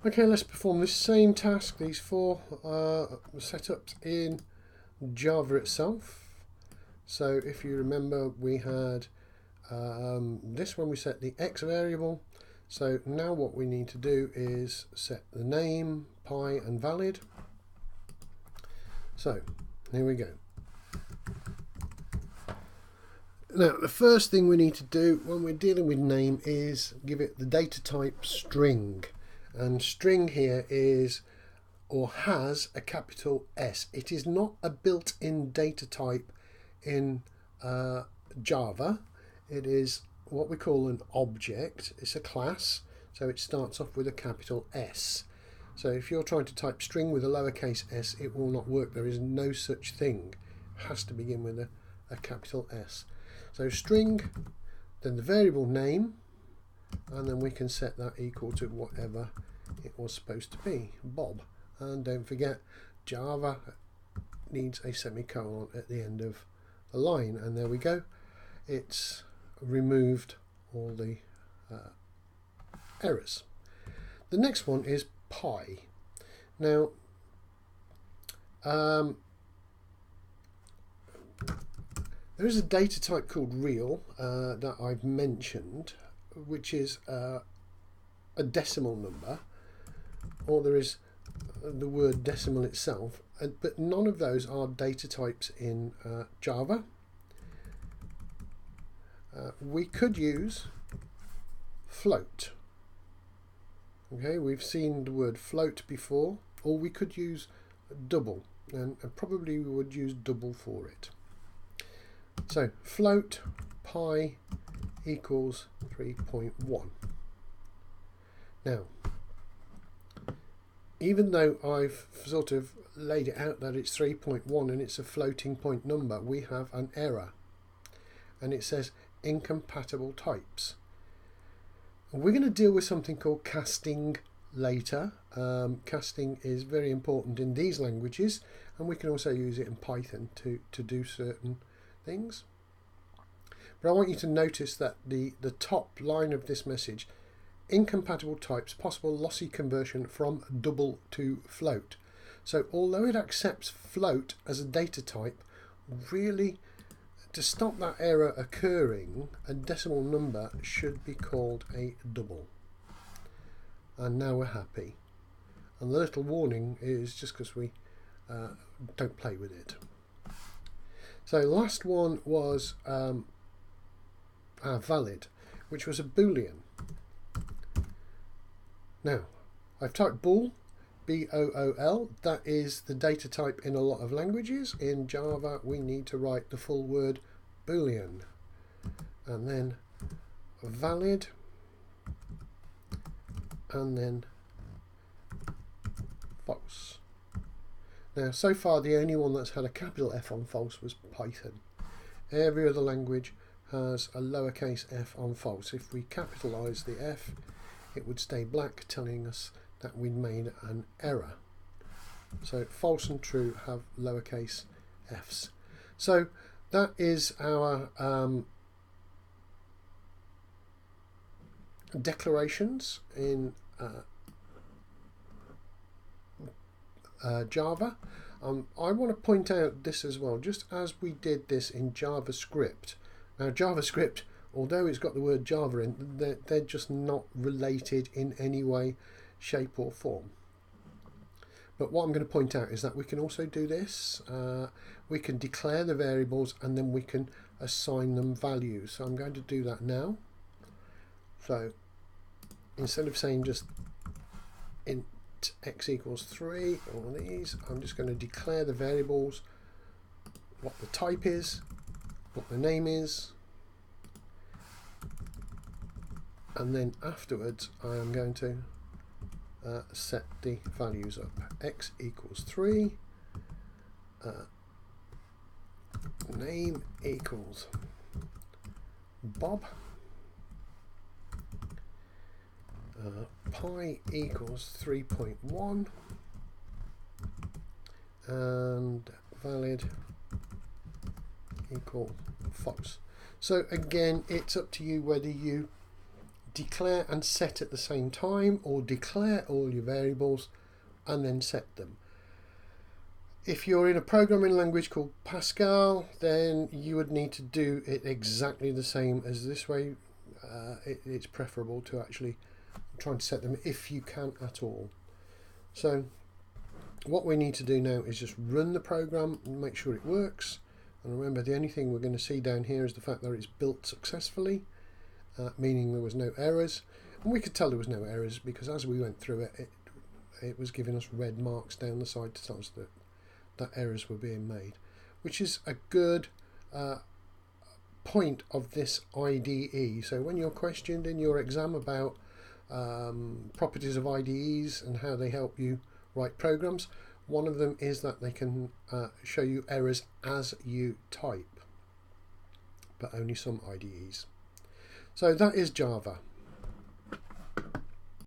Okay, let's perform this same task, these four setups in Java itself. So if you remember, we had this one, we set the X variable. So now what we need to do is set the name, pi and valid. So here we go. Now the first thing we need to do when we're dealing with name is give it the data type string. And string here is or has a capital S. It is not a built-in data type in Java. It is what we call an object. It's a class, so it starts off with a capital S. So if you're trying to type string with a lowercase s, it will not work. There is no such thing. It has to begin with a capital S. So string, then the variable name, and then we can set that equal to whatever it was supposed to be, Bob. And don't forget, Java needs a semicolon at the end of the line, and there we go. It's removed all the errors. The next one is pi. Now there is a data type called real that I've mentioned, which is a decimal number, or there is the word decimal itself, but none of those are data types in Java. We could use float. Okay, we've seen the word float before, or we could use double, and probably we would use double for it. So float pi equals 3.1. Now, even though I've sort of laid it out that it's 3.1 and it's a floating point number, we have an error, and it says incompatible types. And we're going to deal with something called casting later. Casting is very important in these languages, and we can also use it in Python to do certain things. But I want you to notice that the top line of this message, incompatible types, possible lossy conversion from double to float. So although it accepts float as a data type, really to stop that error occurring, a decimal number should be called a double. And now we're happy. And the little warning is just because we don't play with it. So last one was valid, which was a boolean. Now, I've typed bool, B-O-O-L. That is the data type in a lot of languages. In Java, we need to write the full word boolean. And then valid, and then false. Now, so far, the only one that's had a capital F on false was Python. Every other language has a lowercase f on false. If we capitalise the F, it would stay black, telling us that we'd made an error. So false and true have lowercase f's. So that is our declarations in Java. I want to point out this as well, just as we did this in JavaScript. Now JavaScript, although it's got the word Java in, they're just not related in any way, shape or form. But what I'm going to point out is that we can also do this. We can declare the variables and then we can assign them values. So I'm going to do that now. So instead of saying just int x equals 3, all these, I'm just going to declare the variables, what the type is, what the name is, and then afterwards I am going to set the values up. X equals 3, name equals Bob, pi equals 3.1, and valid equal false. So again, it's up to you whether you declare and set at the same time, or declare all your variables and then set them. If you're in a programming language called Pascal, then you would need to do it exactly the same as this way. It's preferable to actually try and set them if you can at all. So what we need to do now is just run the program and make sure it works. And remember, the only thing we're going to see down here is the fact that it's built successfully, meaning there was no errors. And we could tell there was no errors because as we went through it, it was giving us red marks down the side to tell us that errors were being made, which is a good point of this IDE. So when you're questioned in your exam about properties of IDEs and how they help you write programs, one of them is that they can show you errors as you type, but only some IDEs. So that is Java.